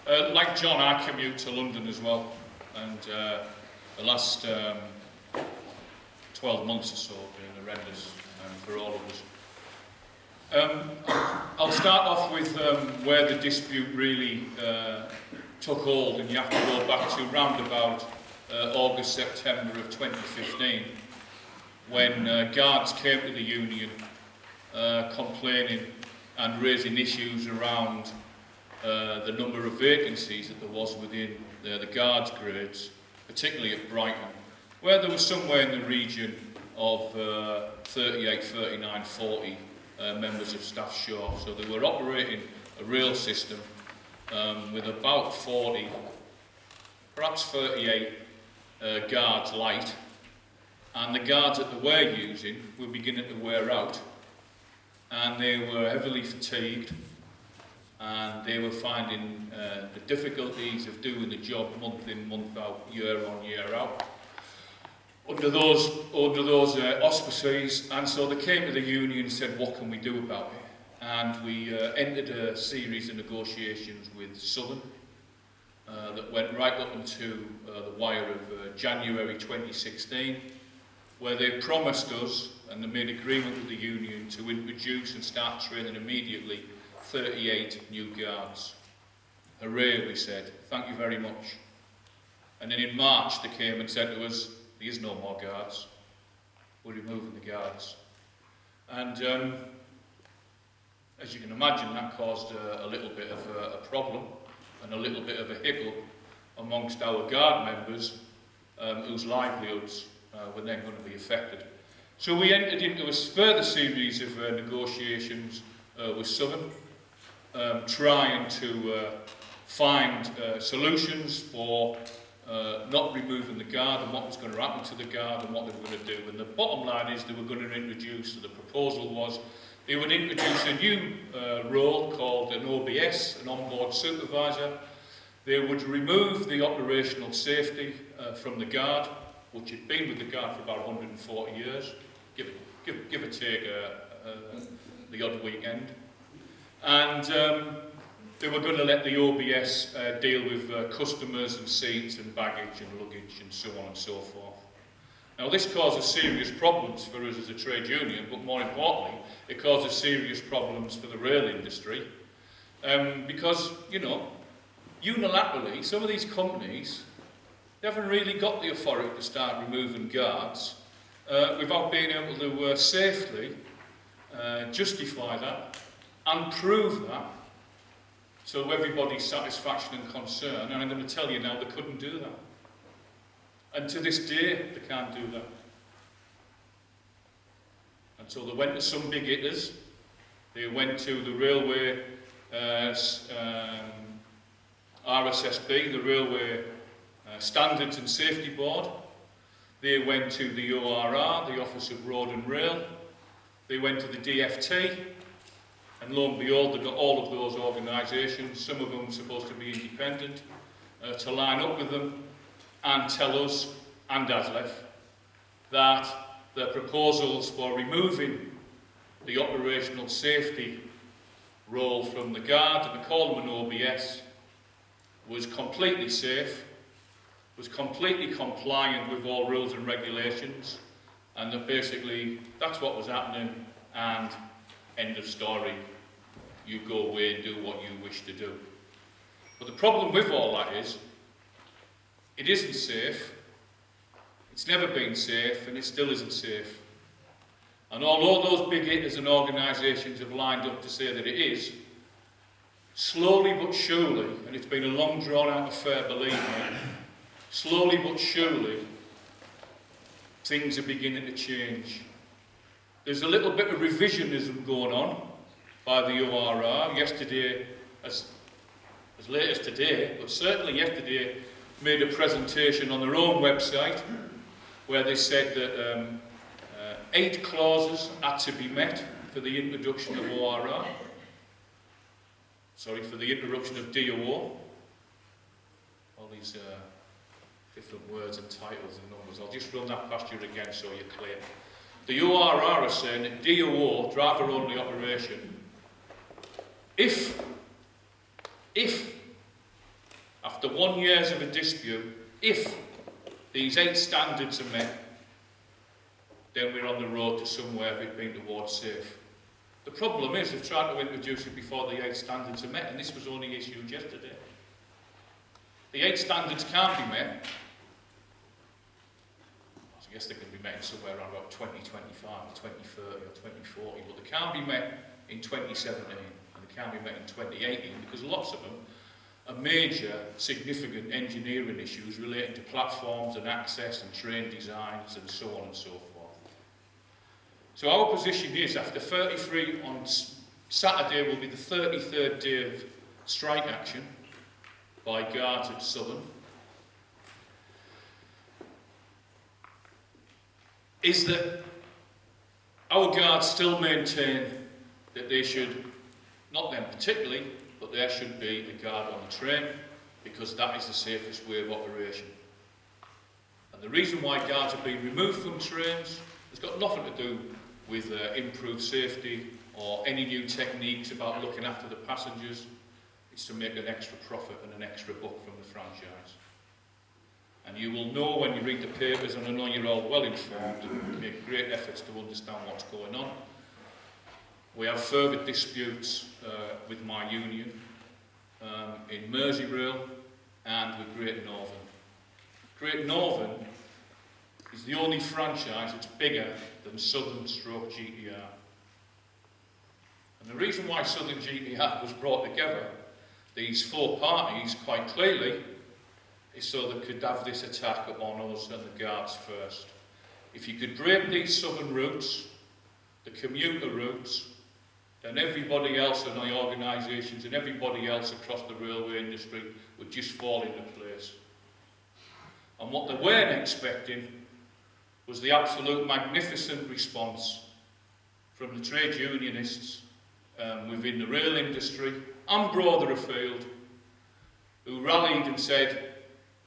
Like John, I commute to London as well, and the last 12 months or so have been horrendous for all of us. I'll start off with where the dispute really took hold, and you have to go back to round about August, September of 2015, when guards came to the union complaining and raising issues around the number of vacancies that there was within the guards grades, particularly at Brighton, where there was somewhere in the region of 38, 39, 40 members of staff short. So they were operating a rail system with about 40, perhaps 38 guards light, and the guards that they were using were beginning to wear out, and they were heavily fatigued, and they were finding the difficulties of doing the job month in, month out, year on, year out, under those auspices. And so they came to the union and said, what can we do about it? And we entered a series of negotiations with Southern that went right up into the wire of January 2016, where they promised us, and they made agreement with the union, to introduce and start training immediately 38 new guards. Hooray, we said, thank you very much. And then in March they came and said to us, there is no more guards, we're removing the guards. And as you can imagine, that caused a little bit of a problem and a little bit of a hiccup amongst our guard members whose livelihoods were then going to be affected. So we entered into a further series of negotiations with Southern, trying to find solutions for not removing the guard and what was going to happen to the guard and what they were going to do. And the bottom line is they were going to introduce, so the proposal was, they would introduce a new role called an OBS, an onboard supervisor. They would remove the operational safety from the guard, which had been with the guard for about 140 years, give or take the odd weekend. And they were going to let the OBS deal with customers and seats and baggage and luggage and so on and so forth. Now this causes serious problems for us as a trade union, but more importantly, it causes serious problems for the rail industry, because, you know, unilaterally, some of these companies, they haven't really got the authority to start removing guards without being able to safely justify that and prove that to everybody's satisfaction and concern. And I'm going to tell you now, they couldn't do that. And to this day, they can't do that. And so they went to some big hitters. They went to the Railway RSSB, the Railway Standards and Safety Board. They went to the ORR, the Office of Road and Rail. They went to the DFT. And lo and behold, they got all of those organisations, some of them supposed to be independent, to line up with them and tell us, and ASLEF, that the proposals for removing the operational safety role from the guard, and they call them an OBS, was completely safe, was completely compliant with all rules and regulations, and that basically that's what was happening, and end of story. You go away and do what you wish to do. But the problem with all that is, it isn't safe, it's never been safe, and it still isn't safe. And although those big hitters and organisations have lined up to say that it is, slowly but surely, and it's been a long drawn out affair, believe me, slowly but surely, things are beginning to change. There's a little bit of revisionism going on by the ORR. Yesterday, as late as today, but certainly yesterday, made a presentation on their own website where they said that 8 clauses had to be met for the introduction of ORR. Sorry, for the introduction of DOO. All these different words and titles and numbers. I'll just run that past you again so you're clear. The ORR are saying that DOO, driver-only operation, if after 1 year of a dispute, if these 8 standards are met, then we're on the road to somewhere being towards safe. The problem is they've tried to introduce it before the 8 standards are met, and this was only issued yesterday. The 8 standards can't be met. I guess they can be met somewhere around about 2025, 2030 or 2040, but they can't be met in 2017 and they can't be met in 2018 because lots of them are major, significant engineering issues relating to platforms and access and train designs and so on and so forth. So our position is, after 33 on Saturday will be the 33rd day of strike action by guards at Southern, is that our guards still maintain that they should, not them particularly, but there should be a guard on the train because that is the safest way of operation. And the reason why guards are being removed from trains has got nothing to do with improved safety or any new techniques about looking after the passengers. It's to make an extra profit and an extra buck from the franchise. And you will know when you read the papers, and I know you're all well informed and make great efforts to understand what's going on. We have further disputes with my union in Merseyrail and with Great Northern. Great Northern is the only franchise that's bigger than Southern stroke GTR. And the reason why Southern GTR was brought together, these 4 parties, quite clearly, is so they could have this attack upon us and the guards first. If you could break these southern routes, the commuter routes, then everybody else and the organisations and everybody else across the railway industry would just fall into place. And what they weren't expecting was the absolute magnificent response from the trade unionists within the rail industry and broader afield, who rallied and said,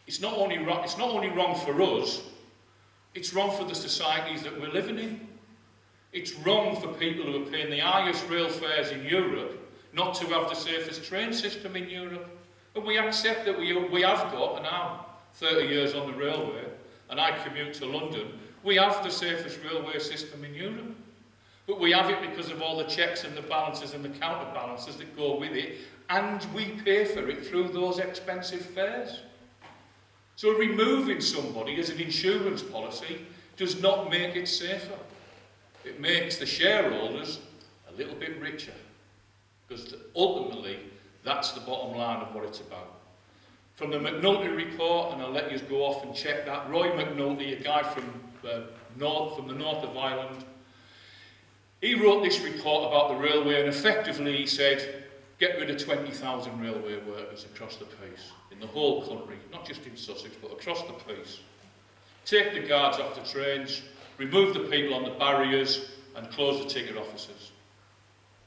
it's not only wrong for us, it's wrong for the societies that we're living in. It's wrong for people who are paying the highest rail fares in Europe not to have the safest train system in Europe. And we accept that we have got, and I'm 30 years on the railway, and I commute to London, we have the safest railway system in Europe. But we have it because of all the checks and the balances and the counterbalances that go with it, and we pay for it through those expensive fares. So removing somebody as an insurance policy does not make it safer. It makes the shareholders a little bit richer. Because ultimately, that's the bottom line of what it's about. From the McNulty report, and I'll let you go off and check that, Roy McNulty, a guy from the north of Ireland, he wrote this report about the railway, and effectively he said, get rid of 20,000 railway workers across the piece, in the whole country, not just in Sussex, but across the piece. Take the guards off the trains, remove the people on the barriers, and close the ticket offices.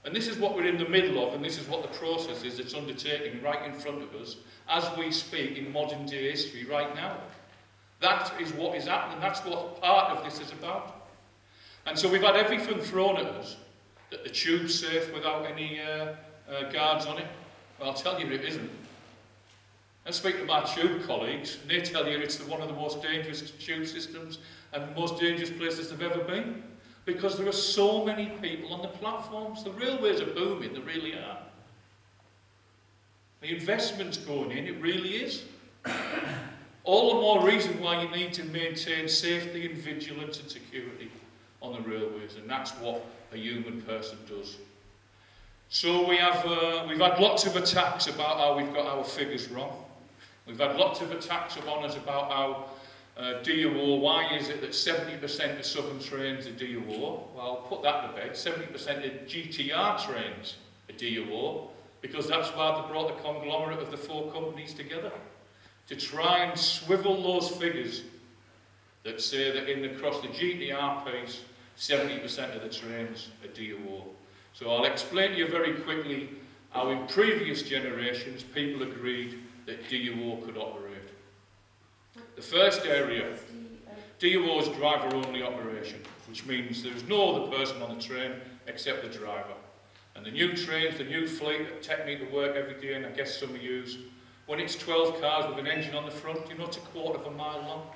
And this is what we're in the middle of, and this is what the process is that's undertaking right in front of us as we speak in modern day history right now. That is what is happening, that's what part of this is about. And so we've had everything thrown at us, that the tube's safe without any guards on it. Well, I'll tell you it isn't. I speak to my tube colleagues, and they tell you it's one of the most dangerous tube systems and the most dangerous places they've ever been. Because there are so many people on the platforms. The railways are booming, they really are. The investment's going in, it really is. All the more reason why you need to maintain safety and vigilance and security on the railways, and that's what a human person does. So we've had lots of attacks about how we've got our figures wrong. We've had lots of attacks upon us about how DOO, why is it that 70% of southern trains are DOO? Well, put that to bed. 70% of GTR trains are DOO, because that's why they brought the conglomerate of the 4 companies together, to try and swivel those figures that say that across the GTR piece, 70% of the trains are DOO. So I'll explain to you very quickly how in previous generations people agreed that DOO could operate. The first area, DOO is driver-only operation, which means there's no other person on the train except the driver. And the new trains, the new fleet that take me to work every day, and I guess some of you, When it's 12 cars with an engine on the front, you know it's a quarter of a mile long.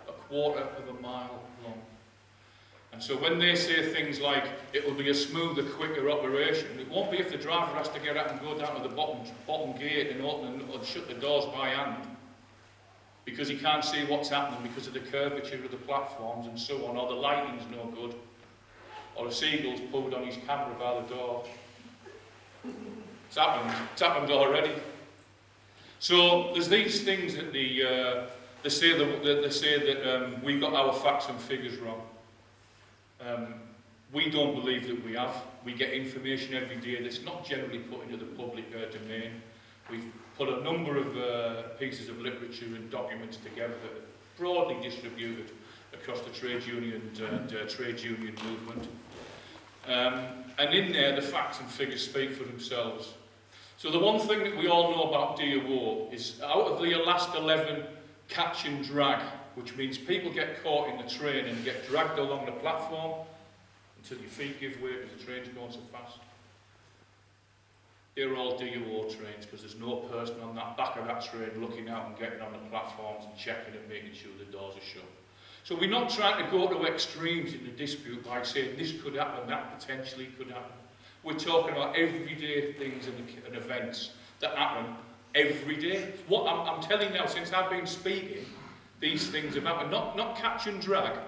A quarter of a mile long. And so when they say things like, it'll be a smoother, quicker operation, it won't be if the driver has to get out and go down to the bottom gate and open and shut the doors by hand, because he can't see what's happening because of the curvature of the platforms and so on, or the lighting's no good, or a seagull's pulled on his camera by the door. It's happened already. So there's these things that they say that we've got our facts and figures wrong. We don't believe that we have. We get information every day that's not generally put into the public domain. We've put a number of pieces of literature and documents together that are broadly distributed across the trade union and trade union movement. And in there, the facts and figures speak for themselves. So the one thing that we all know about DOO is out of the last 11 catch and drag, which means people get caught in the train and get dragged along the platform until your feet give way because the train's going so fast. They're all DOO trains because there's no person on that back of that train looking out and getting on the platforms and checking and making sure the doors are shut. So we're not trying to go to extremes in the dispute by saying this could happen, that potentially could happen. We're talking about everyday things and events that happen every day. What I'm telling you now, since I've been speaking, these things have happened. Not catch and drag,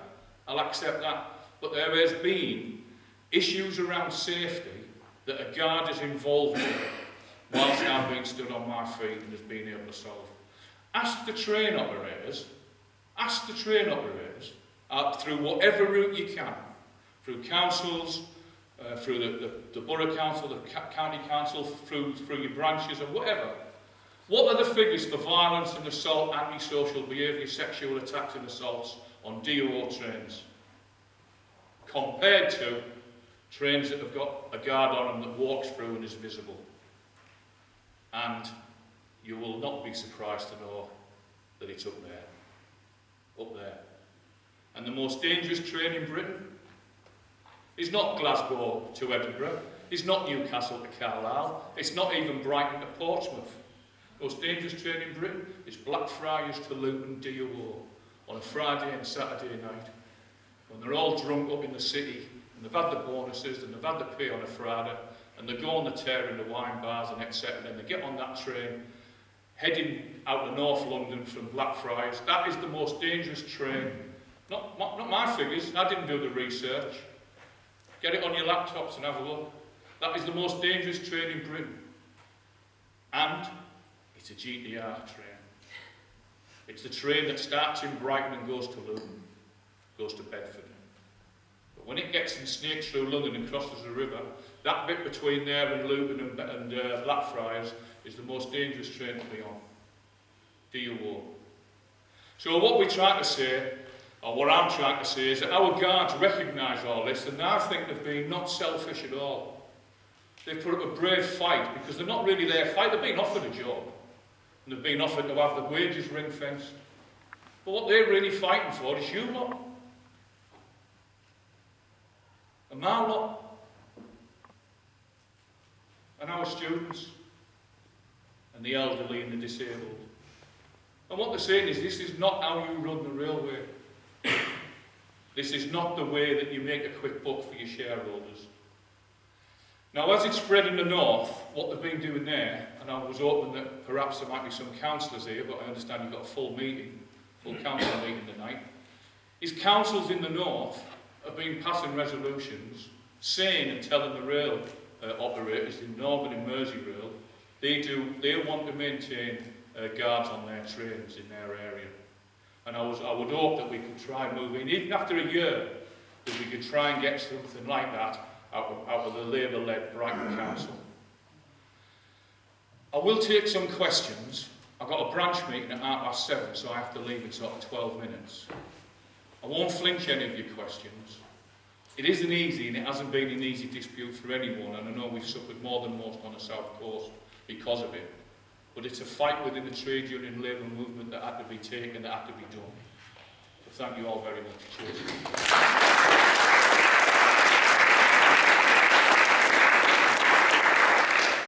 I'll accept that. But there has been issues around safety that a guard is involved in whilst I've been stood on my feet and has been able to solve. Ask the train operators, through whatever route you can, through councils, through the borough council, the county council, through your branches or whatever. What are the figures for violence and assault, antisocial behaviour, sexual attacks and assaults on DOO trains compared to trains that have got a guard on them that walks through and is visible? And you will not be surprised to know that it's up there. Up there. And the most dangerous train in Britain is not Glasgow to Edinburgh, it's not Newcastle to Carlisle, it's not even Brighton to Portsmouth. The most dangerous train in Britain is Blackfriars to Luton DOO on a Friday and Saturday night, when they're all drunk up in the city and they've had the bonuses and they've had the pay on a Friday and they go on the tear in the wine bars and etc. and they get on that train heading out to North London from Blackfriars. That is the most dangerous train. Not my figures, I didn't do the research. Get it on your laptops and have a look. That is the most dangerous train in Britain. And it's a GTR train. It's the train that starts in Brighton and goes to Luton, goes to Bedford. But when it gets and snakes through London and crosses the river, that bit between there and Luton and Blackfriars is the most dangerous train to be on. DOO. So what we're trying to say, or what I'm trying to say, is that our guards recognise all this, and I think they've been not selfish at all. They've put up a brave fight, because they're not really there fight, they've been offered a job, and they've been offered to have the wages ring-fenced. But what they're really fighting for is you lot. And my lot. And our students. And the elderly and the disabled. And what they're saying is, this is not how you run the railway. This is not the way that you make a quick buck for your shareholders. Now, as it's spread in the north, what they've been doing there, and I was hoping that perhaps there might be some councillors here, but I understand you've got a full council meeting tonight, is councils in the north have been passing resolutions saying and telling the rail operators in Northern and Merseyrail they want to maintain guards on their trains in their area. And I would hope that we could try and move in, even after a year, that we could try and get something like that out of the Labour-led Brighton Council. I will take some questions. I've got a branch meeting at 7:30, so I have to leave in sort of 12 minutes. I won't flinch any of your questions. It isn't easy, and it hasn't been an easy dispute for anyone, and I know we've suffered more than most on the South Coast because of it. But it's a fight within the trade union labour movement that had to be taken, that had to be done. So thank you all very much. Cheers.